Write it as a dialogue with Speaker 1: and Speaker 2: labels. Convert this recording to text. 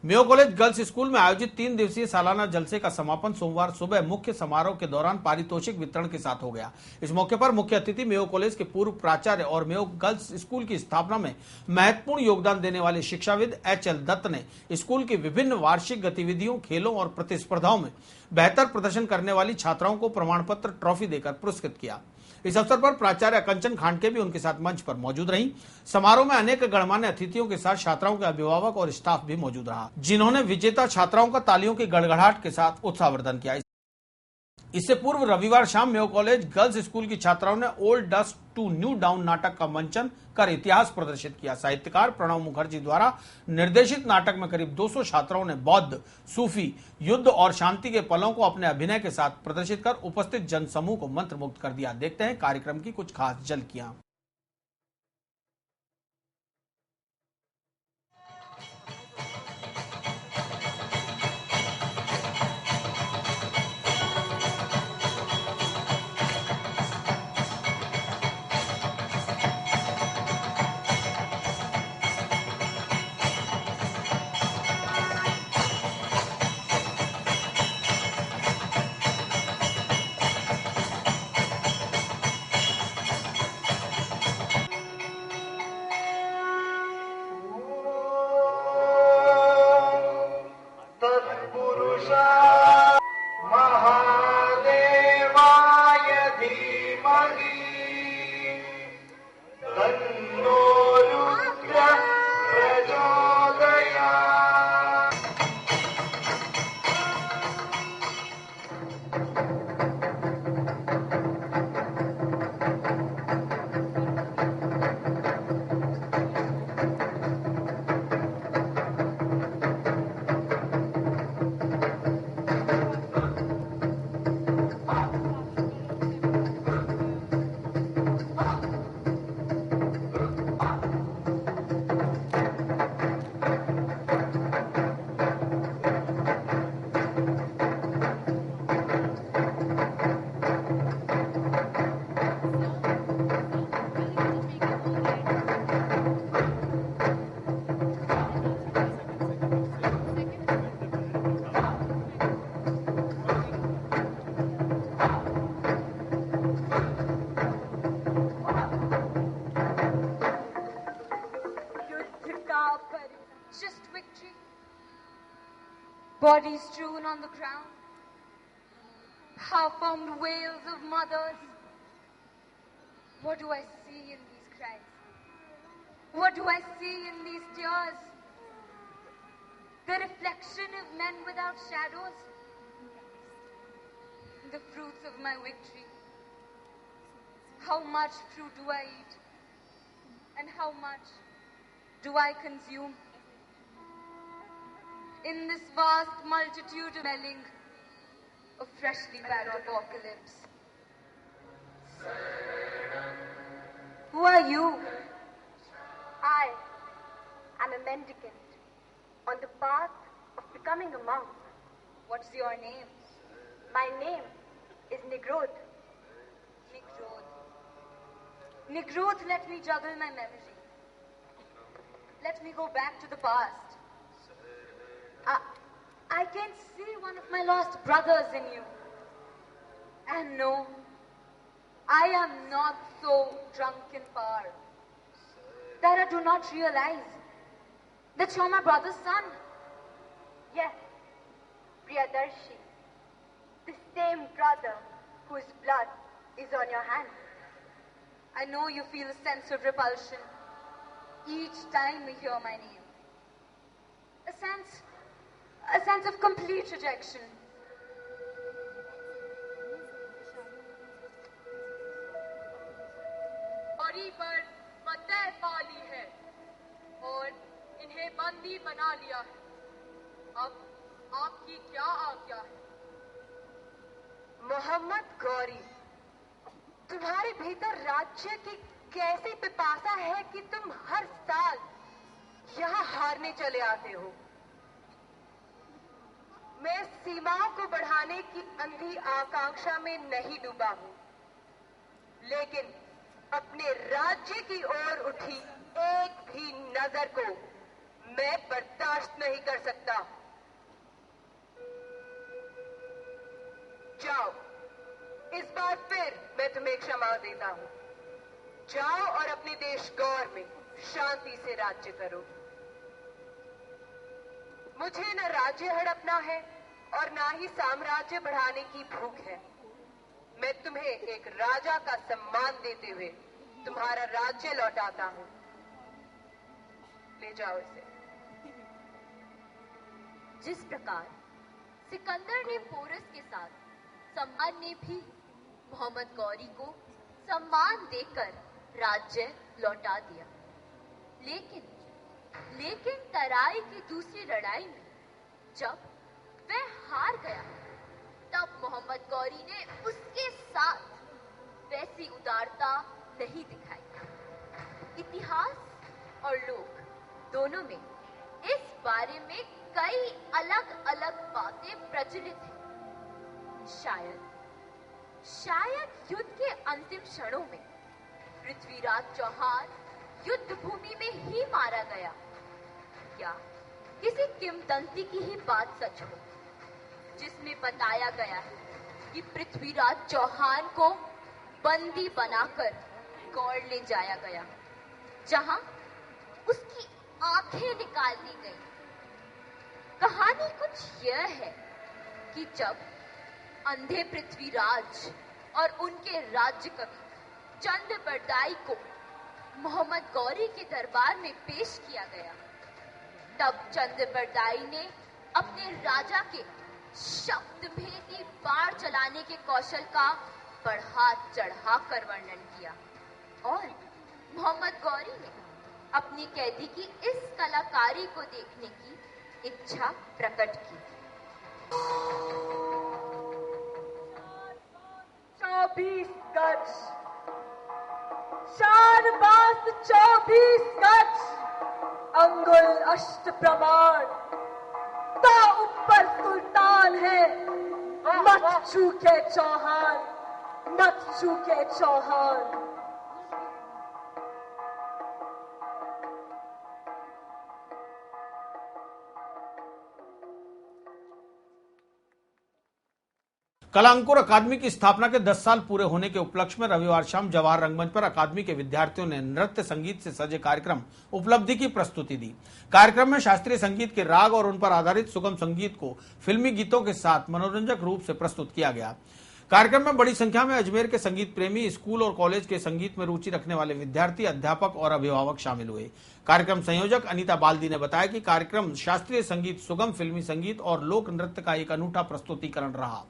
Speaker 1: Mayo college girls school में आयोजित 3 दिवसीय सालाना जलसे का समापन सोमवार सुबह मुख्य समारोह के दौरान पारितोषिक वितरण के साथ हो गया। इस मौके पर मुख्य अतिथि मेयो कॉलेज के पूर्व प्राचार्य और मेयो गर्ल्स स्कूल की स्थापना में महत्वपूर्ण योगदान देने वाले शिक्षाविद एच.एल. दत्त ने स्कूल की विभिन्न वार्षिक गतिविधियों, खेलों और प्रतिस्पर्धाओं में बेहतर प्रदर्शन करने वाली छात्राओं को प्रमाण पत्र, ट्रॉफी देकर पुरस्कृत किया। इस अवसर पर प्राचार्य कंचन खांडके भी उनके साथ मंच पर मौजूद रहीं। समारोह में अनेक गणमान्य अतिथियों के साथ छात्राओं के अभिभावक और स्टाफ भी मौजूद रहा, जिन्होंने विजेता छात्राओं का तालियों की गड़गड़ाहट के साथ उत्साहवर्धन किया। इससे पूर्व रविवार शाम मेयो कॉलेज गर्ल्स स्कूल की छात्राओं ने old dust to new down नाटक का मंचन कर इतिहास प्रदर्शित किया। साहित्यकार प्रणव मुखर्जी द्वारा निर्देशित नाटक में करीब 200 छात्राओं ने बौद्ध, सूफी, युद्ध और शांति के पलों को अपने अभिनय के साथ प्रदर्शित कर उपस्थित जनसमूह को मंत्रमुग्ध कर दिया। देखते हैं कार्यक्रम की कुछ खास झलकियां।
Speaker 2: Bodies strewn on the ground, half-formed wails of mothers. What do I see in these cries? What do I see in these tears? The reflection of men without shadows, the fruits of my victory. How much fruit do I eat? And how much do I consume? In this vast multitude of smelling of freshly bagged apocalypse. Who are you?
Speaker 3: I am a mendicant on the path of becoming a monk.
Speaker 2: What's your name?
Speaker 3: My name is Nigroth.
Speaker 2: Nigroth. Nigroth, let me juggle my memory. Let me go back to the past. I can see one of my lost brothers in you. And no, I am not so drunk in power that I do not realize that you're my brother's son.
Speaker 3: Yes, Priyadarshi, the same brother whose blood is on your hands.
Speaker 2: I know you feel a sense of repulsion each time we hear my name. A sense of complete rejection.
Speaker 4: बड़ी पर फतह पा ली है और इन्हें बंदी बना लिया है। अब आपकी क्या आज्ञा है?
Speaker 3: मोहम्मद गौरी, तुम्हारे भीतर राज्य की कैसी पिपासा है कि तुम हर साल यहाँ हारने चले आते हो। मैं सीमाओं को बढ़ाने की अंधी आकांक्षा में नहीं डूबा हूं, लेकिन अपने राज्य की ओर उठी एक भी नजर को मैं बर्दाश्त नहीं कर सकता। जाओ, इस बार फिर मैं तुम्हें क्षमा देता हूं। जाओ और अपने देश गौर में शांति से राज्य करो। मुझे न राज्य हड़पना है और ना ही साम्राज्य बढ़ाने की भूख है। मैं तुम्हें एक राजा का सम्मान देते हुए तुम्हारा राज्य लौटाता हूं। ले जाओ इसे।
Speaker 4: जिस प्रकार सिकंदर ने पोरस के साथ सम्मान ने भी मोहम्मद गौरी को सम्मान देकर राज्य लौटा दिया, लेकिन तराई की दूसरी लड़ाई में जब वह हार गया, तब मोहम्मद गौरी ने उसके साथ वैसी उदारता नहीं दिखाई। इतिहास और लोग दोनों में इस बारे में कई अलग अलग बातें प्रचलित हैं। शायद युद्ध के अंतिम क्षणों में पृथ्वीराज चौहान युद्ध भूमि में ही मारा गया, या किसी किंवदंती की ही बात सच हो, जिसमें बताया गया है कि पृथ्वीराज चौहान को बंदी बनाकर गौड़ ले जाया गया, जहां उसकी आंखें निकाल दी गई। कहानी कुछ यह है कि जब अंधे पृथ्वीराज और उनके राज्य कवि चंद बरदाई को मोहम्मद गौरी के दरबार में पेश किया गया, तब चंद बरदाई ने अपने राजा के शब्द भेदी बाण चलाने के कौशल का बढ़ा चढ़ाकर वर्णन किया और मोहम्मद गौरी ने अपनी कैदी की इस कलाकारी को देखने की इच्छा प्रकट की।
Speaker 3: 24 गज, 4 बात 24 गज, अंगुल अष्ट प्रमाण, तो ऊपर सुल्तान है, मत चूके चौहान, मत चूके चौहान।
Speaker 1: कला अंकुर अकादमी की स्थापना के 10 साल पूरे होने के उपलक्ष्य में रविवार शाम जवाहर रंगमंच पर अकादमी के विद्यार्थियों ने नृत्य संगीत से सजे कार्यक्रम उपलब्धि की प्रस्तुति दी। कार्यक्रम में शास्त्रीय संगीत के राग और उन पर आधारित सुगम संगीत को फिल्मी गीतों के साथ मनोरंजक रूप से प्रस्तुत किया गया। कार्यक्रम में बड़ी संख्या में अजमेर के संगीत प्रेमी, स्कूल और कॉलेज के संगीत में रुचि रखने वाले विद्यार्थी, अध्यापक और अभिभावक शामिल हुए। कार्यक्रम संयोजक अनीता बाल्दी ने बताया कि कार्यक्रम शास्त्रीय संगीत, सुगम फिल्मी संगीत और लोक नृत्य का एक अनूठा प्रस्तुतिकरण रहा।